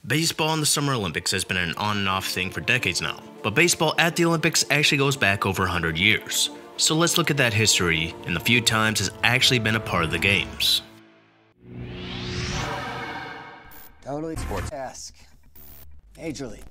Baseball in the Summer Olympics has been an on and off thing for decades now, but baseball at the Olympics actually goes back over 100 years. So let's look at that history and the few times it's actually been a part of the games. Totally sports-esque. Major League.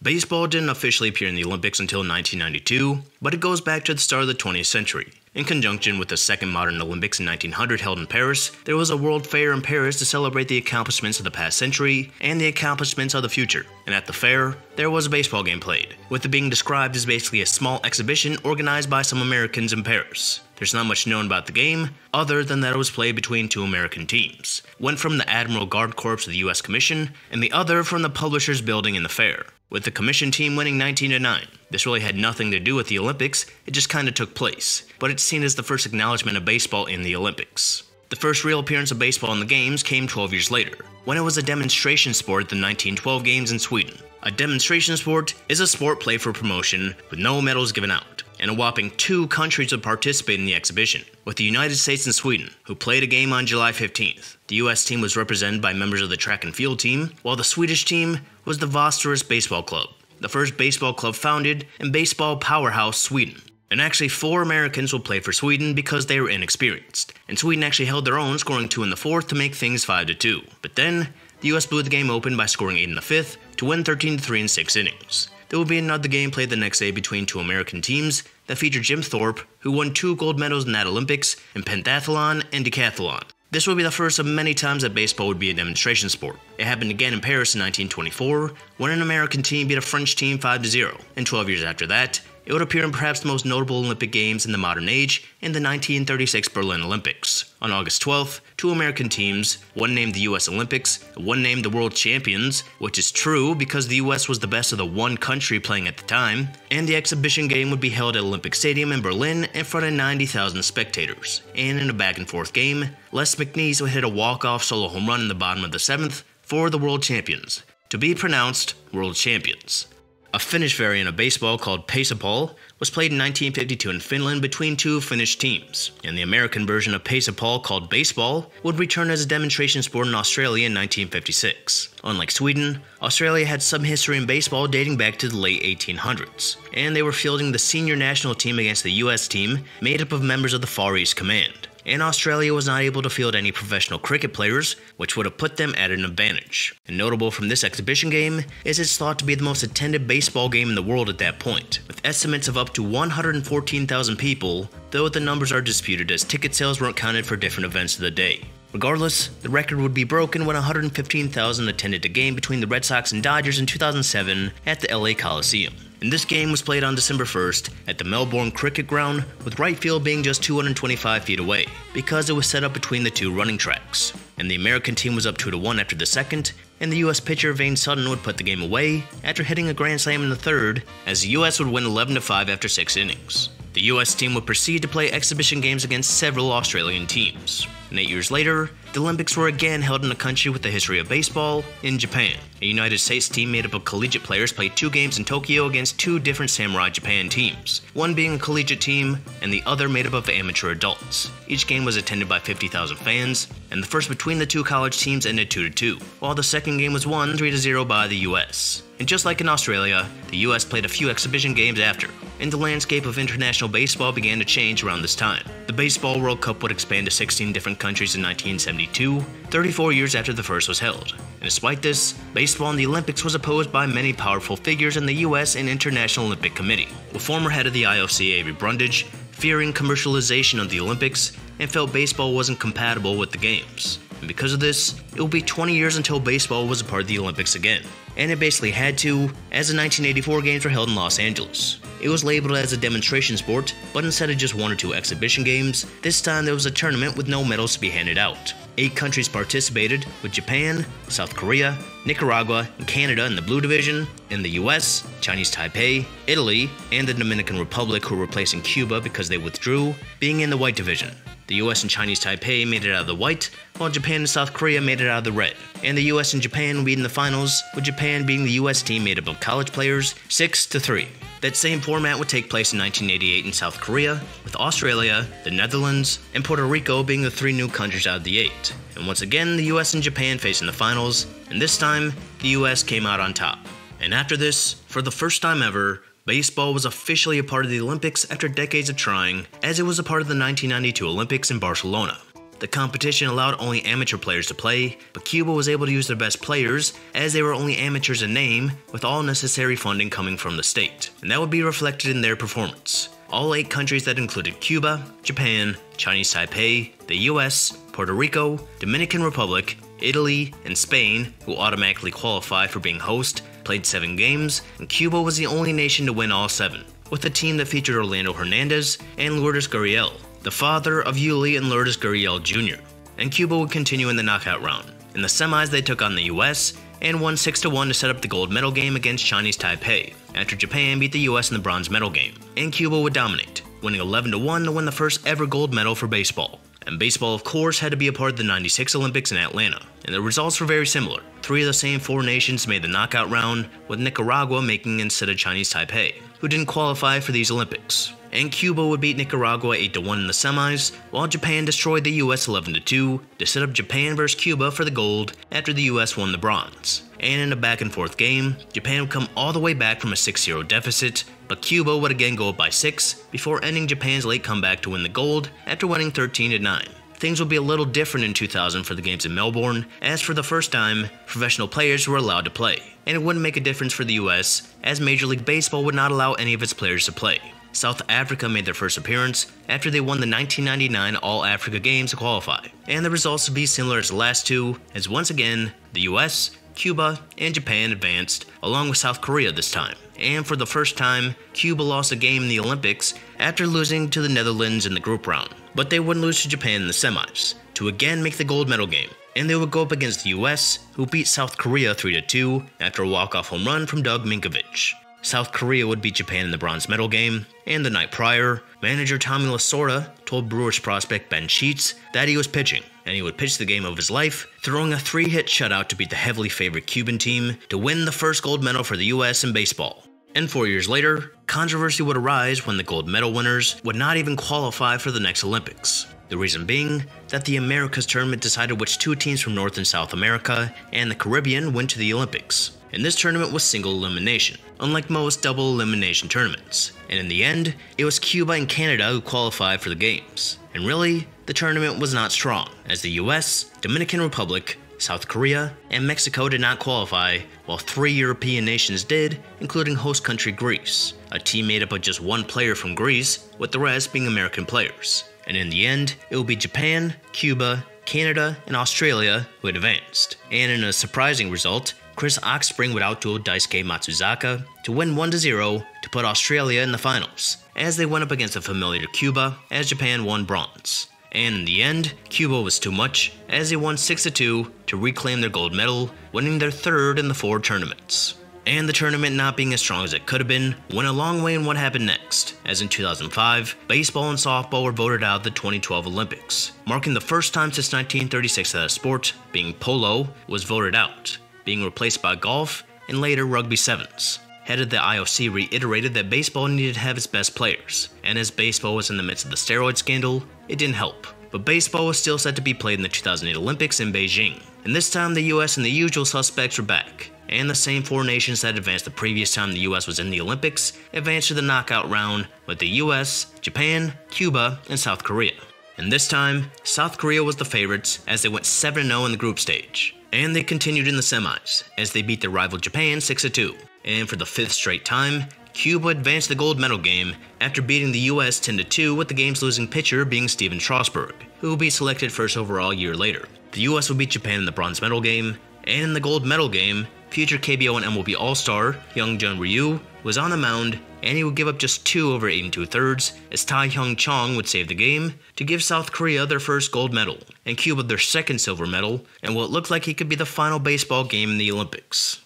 Baseball didn't officially appear in the Olympics until 1992, but it goes back to the start of the 20th century. In conjunction with the second modern Olympics in 1900 held in Paris, there was a World Fair in Paris to celebrate the accomplishments of the past century and the accomplishments of the future. And at the fair, there was a baseball game played, with it being described as basically a small exhibition organized by some Americans in Paris. There's not much known about the game, other than that it was played between two American teams, one from the Admiral Guard Corps of the U.S. Commission, and the other from the Publishers Building in the fair, with the Commission team winning 19-9. This really had nothing to do with the Olympics, it just kinda took place, but it's seen as the first acknowledgement of baseball in the Olympics. The first real appearance of baseball in the games came 12 years later, when it was a demonstration sport at the 1912 games in Sweden. A demonstration sport is a sport played for promotion with no medals given out, and a whopping 2 countries would participate in the exhibition, with the United States and Sweden, who played a game on July 15th. The US team was represented by members of the track and field team, while the Swedish team was the Vasterus Baseball Club, the first baseball club founded in baseball powerhouse Sweden. And actually 4 Americans will play for Sweden because they were inexperienced, and Sweden actually held their own, scoring 2 in the 4th to make things 5-2. But then, the US blew the game open by scoring 8 in the 5th to win 13-3 in 6 innings. There will be another game played the next day between 2 American teams that featured Jim Thorpe, who won 2 gold medals in that Olympics in pentathlon and decathlon. This would be the first of many times that baseball would be a demonstration sport. It happened again in Paris in 1924, when an American team beat a French team 5-0, and 12 years after that, it would appear in perhaps the most notable Olympic Games in the modern age in the 1936 Berlin Olympics. On August 12th, 2 American teams, one named the US Olympics, and one named the World Champions, which is true because the US was the best of the one country playing at the time, and the exhibition game would be held at Olympic Stadium in Berlin in front of 90,000 spectators. And in a back-and-forth game, Les McNeese would hit a walk-off solo home run in the bottom of the 7th for the World Champions, to be pronounced World Champions. A Finnish variant of baseball called Pesäpallo was played in 1952 in Finland between 2 Finnish teams, and the American version of Pesäpallo called baseball would return as a demonstration sport in Australia in 1956. Unlike Sweden, Australia had some history in baseball dating back to the late 1800s, and they were fielding the senior national team against the US team made up of members of the Far East Command. And Australia was not able to field any professional cricket players, which would have put them at an advantage. And notable from this exhibition game is it's thought to be the most attended baseball game in the world at that point, with estimates of up to 114,000 people, though the numbers are disputed as ticket sales weren't counted for different events of the day. Regardless, the record would be broken when 115,000 attended a game between the Red Sox and Dodgers in 2007 at the LA Coliseum. And this game was played on December 1st at the Melbourne Cricket Ground, with right field being just 225 feet away, because it was set up between the 2 running tracks. And the American team was up 2-1 after the second, and the US pitcher Vane Sutton would put the game away after hitting a grand slam in the 3rd, as the US would win 11-5 after 6 innings. The US team would proceed to play exhibition games against several Australian teams. And 8 years later, the Olympics were again held in a country with a history of baseball, in Japan. A United States team made up of collegiate players played 2 games in Tokyo against 2 different Samurai Japan teams, one being a collegiate team and the other made up of amateur adults. Each game was attended by 50,000 fans, and the first between the 2 college teams ended 2-2, while the second game was won 3-0 by the US. And just like in Australia, the US played a few exhibition games after, and the landscape of international baseball began to change around this time. The Baseball World Cup would expand to 16 different countries in 1972, 34 years after the first was held. And despite this, baseball in the Olympics was opposed by many powerful figures in the US and International Olympic Committee, with former head of the IOC Avery Brundage fearing commercialization of the Olympics and felt baseball wasn't compatible with the games. And because of this, it will be 20 years until baseball was a part of the Olympics again. And it basically had to, as the 1984 games were held in Los Angeles. It was labeled as a demonstration sport, but instead of just 1 or 2 exhibition games, this time there was a tournament with no medals to be handed out. 8 countries participated, with Japan, South Korea, Nicaragua, and Canada in the blue division, and the US, Chinese Taipei, Italy, and the Dominican Republic, who were replacing Cuba because they withdrew, being in the white division. The US and Chinese Taipei made it out of the white, while Japan and South Korea made it out of the red. And the US and Japan would be in the finals, with Japan being the US team made up of college players 6-3. That same format would take place in 1988 in South Korea, with Australia, the Netherlands, and Puerto Rico being the 3 new countries out of the 8. And once again, the US and Japan faced in the finals, and this time, the US came out on top. And after this, for the first time ever, baseball was officially a part of the Olympics after decades of trying, as it was a part of the 1992 Olympics in Barcelona. The competition allowed only amateur players to play, but Cuba was able to use their best players, as they were only amateurs in name, with all necessary funding coming from the state, and that would be reflected in their performance. All 8 countries that included Cuba, Japan, Chinese Taipei, the US, Puerto Rico, Dominican Republic, Italy, and Spain, who automatically qualified for being host, played 7 games, and Cuba was the only nation to win all 7, with a team that featured Orlando Hernandez and Lourdes Gurriel, the father of Yuli and Lourdes Gurriel Jr., and Cuba would continue in the knockout round. In the semis, they took on the US and won 6-1 to set up the gold medal game against Chinese Taipei, after Japan beat the US in the bronze medal game, and Cuba would dominate, winning 11-1 to win the first ever gold medal for baseball. And baseball, of course, had to be a part of the '96 Olympics in Atlanta, and the results were very similar. 3 of the same 4 nations made the knockout round, with Nicaragua making instead of Chinese Taipei, who didn't qualify for these Olympics. And Cuba would beat Nicaragua 8-1 in the semis, while Japan destroyed the US 11-2 to set up Japan vs Cuba for the gold after the US won the bronze. And in a back-and-forth game, Japan would come all the way back from a 6-0 deficit, but Cuba would again go up by 6 before ending Japan's late comeback to win the gold after winning 13-9. Things would be a little different in 2000 for the games in Melbourne, as for the first time, professional players were allowed to play, and it wouldn't make a difference for the US, as Major League Baseball would not allow any of its players to play. South Africa made their first appearance after they won the 1999 All-Africa Games to qualify, and the results would be similar to the last 2, as once again, the US, Cuba, and Japan advanced, along with South Korea this time. And for the first time, Cuba lost a game in the Olympics after losing to the Netherlands in the group round, but they wouldn't lose to Japan in the semis, to again make the gold medal game, and they would go up against the US, who beat South Korea 3-2 after a walk-off home run from Doug Minkovich. South Korea would beat Japan in the bronze medal game, and the night prior, manager Tommy Lasorda told Brewers prospect Ben Sheets that he was pitching, and he would pitch the game of his life, throwing a 3-hit shutout to beat the heavily favored Cuban team to win the first gold medal for the US in baseball. And 4 years later, controversy would arise when the gold medal winners would not even qualify for the next Olympics. The reason being that the Americas tournament decided which 2 teams from North and South America and the Caribbean went to the Olympics. And this tournament was single elimination, unlike most double elimination tournaments. And in the end, it was Cuba and Canada who qualified for the games. And really, the tournament was not strong, as the US, Dominican Republic, South Korea, and Mexico did not qualify, while 3 European nations did, including host country Greece, a team made up of just 1 player from Greece, with the rest being American players. And in the end, it will be Japan, Cuba, Canada, and Australia who had advanced. And in a surprising result, Chris Oxspring would outduel Daisuke Matsuzaka to win 1-0 to put Australia in the finals, as they went up against a familiar Cuba, as Japan won bronze. And in the end, Cuba was too much, as they won 6-2 to reclaim their gold medal, winning their 3rd in the 4 tournaments. And the tournament not being as strong as it could have been went a long way in what happened next, as in 2005, baseball and softball were voted out of the 2012 Olympics, marking the first time since 1936 that a sport, being polo, was voted out, being replaced by golf and later rugby sevens. Head of the IOC reiterated that baseball needed to have its best players, and as baseball was in the midst of the steroid scandal, it didn't help. But baseball was still set to be played in the 2008 Olympics in Beijing, and this time the US and the usual suspects were back, and the same 4 nations that advanced the previous time the US was in the Olympics advanced to the knockout round with the US, Japan, Cuba, and South Korea. And this time, South Korea was the favorites as they went 7-0 in the group stage. And they continued in the semis, as they beat their rival Japan 6-2. And for the 5th straight time, Cuba advanced the gold medal game after beating the US 10-2 with the game's losing pitcher being Steven Strasburg, who would be selected first overall a year later. The US would beat Japan in the bronze medal game, and in the gold medal game, future KBO and MLB All-Star Hyung-Jun Ryu was on the mound, and he would give up just 2 over 8 2/3 as Tae-Hyung Chong would save the game to give South Korea their first gold medal, and Cuba their second silver medal, and what looked like it could be the final baseball game in the Olympics.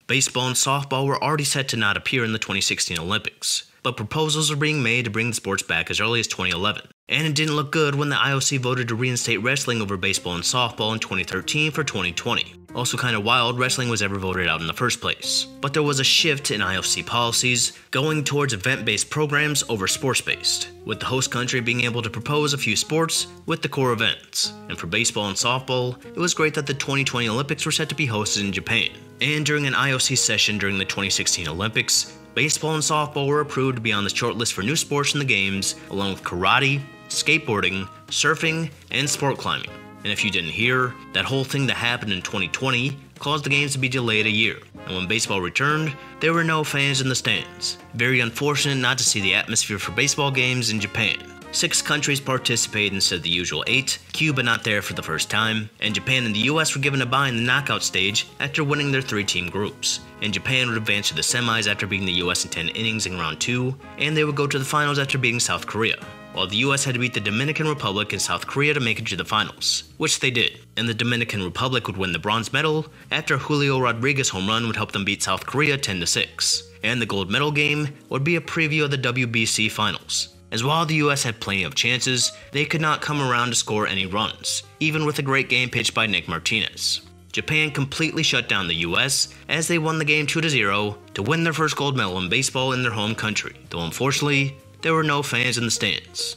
Baseball and softball were already set to not appear in the 2016 Olympics, but proposals are being made to bring the sports back as early as 2011. And it didn't look good when the IOC voted to reinstate wrestling over baseball and softball in 2013 for 2020. Also kinda wild, wrestling was ever voted out in the first place. But there was a shift in IOC policies, going towards event-based programs over sports-based, with the host country being able to propose a few sports with the core events. And for baseball and softball, it was great that the 2020 Olympics were set to be hosted in Japan. And during an IOC session during the 2016 Olympics, baseball and softball were approved to be on the short list for new sports in the games, along with karate, skateboarding, surfing, and sport climbing. And if you didn't hear, that whole thing that happened in 2020 caused the games to be delayed a year. And when baseball returned, there were no fans in the stands. Very unfortunate not to see the atmosphere for baseball games in Japan. 6 countries participated instead of the usual 8, Cuba not there for the first time, and Japan and the US were given a bye in the knockout stage after winning their 3-team groups. And Japan would advance to the semis after beating the US in 10 innings in round 2, and they would go to the finals after beating South Korea, while the US had to beat the Dominican Republic and South Korea to make it to the finals, which they did. And the Dominican Republic would win the bronze medal after Julio Rodriguez home run would help them beat South Korea 10-6. And the gold medal game would be a preview of the WBC finals. As while the US had plenty of chances, they could not come around to score any runs, even with a great game pitched by Nick Martinez. Japan completely shut down the US as they won the game 2-0 to win their first gold medal in baseball in their home country, though unfortunately, there were no fans in the stands.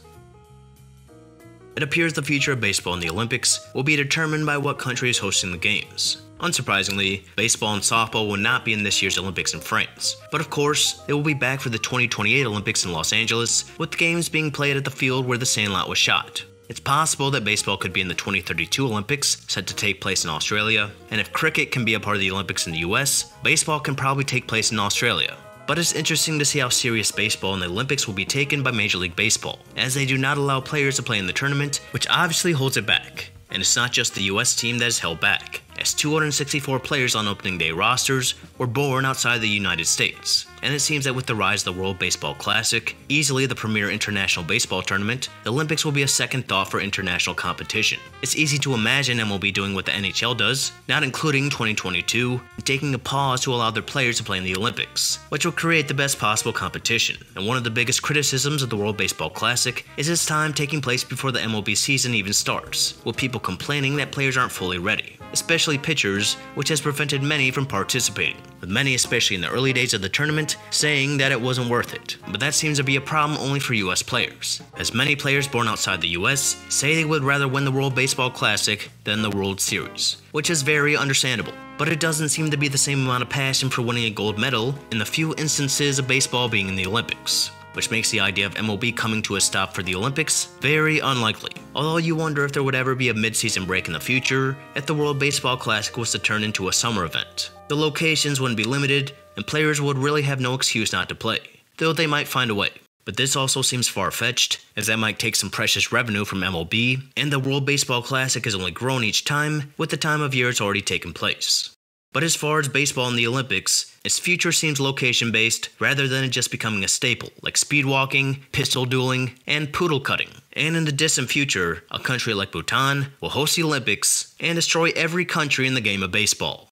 It appears the future of baseball in the Olympics will be determined by what country is hosting the games. Unsurprisingly, baseball and softball will not be in this year's Olympics in France, but of course, they will be back for the 2028 Olympics in Los Angeles, with the games being played at the field where the Sandlot was shot. It's possible that baseball could be in the 2032 Olympics, set to take place in Australia, and if cricket can be a part of the Olympics in the US, baseball can probably take place in Australia. But it's interesting to see how serious baseball in the Olympics will be taken by Major League Baseball, as they do not allow players to play in the tournament, which obviously holds it back. And it's not just the US team that is held back, as 264 players on opening day rosters were born outside the United States. And it seems that with the rise of the World Baseball Classic, easily the premier international baseball tournament, the Olympics will be a second thought for international competition. It's easy to imagine MLB doing what the NHL does, not including 2022, and taking a pause to allow their players to play in the Olympics, which will create the best possible competition. And one of the biggest criticisms of the World Baseball Classic is its time taking place before the MLB season even starts, with people complaining that players aren't fully ready, especially pitchers, which has prevented many from participating, with many, especially in the early days of the tournament, saying that it wasn't worth it. But that seems to be a problem only for US players, as many players born outside the US say they would rather win the World Baseball Classic than the World Series, which is very understandable. But it doesn't seem to be the same amount of passion for winning a gold medal in the few instances of baseball being in the Olympics, which makes the idea of MLB coming to a stop for the Olympics very unlikely. Although you wonder if there would ever be a mid-season break in the future if the World Baseball Classic was to turn into a summer event. The locations wouldn't be limited, and players would really have no excuse not to play, though they might find a way. But this also seems far-fetched, as that might take some precious revenue from MLB, and the World Baseball Classic has only grown each time with the time of year it's already taken place. But as far as baseball in the Olympics, its future seems location-based rather than it just becoming a staple, like speed walking, pistol dueling, and poodle cutting. And in the distant future, a country like Bhutan will host the Olympics and destroy every country in the game of baseball.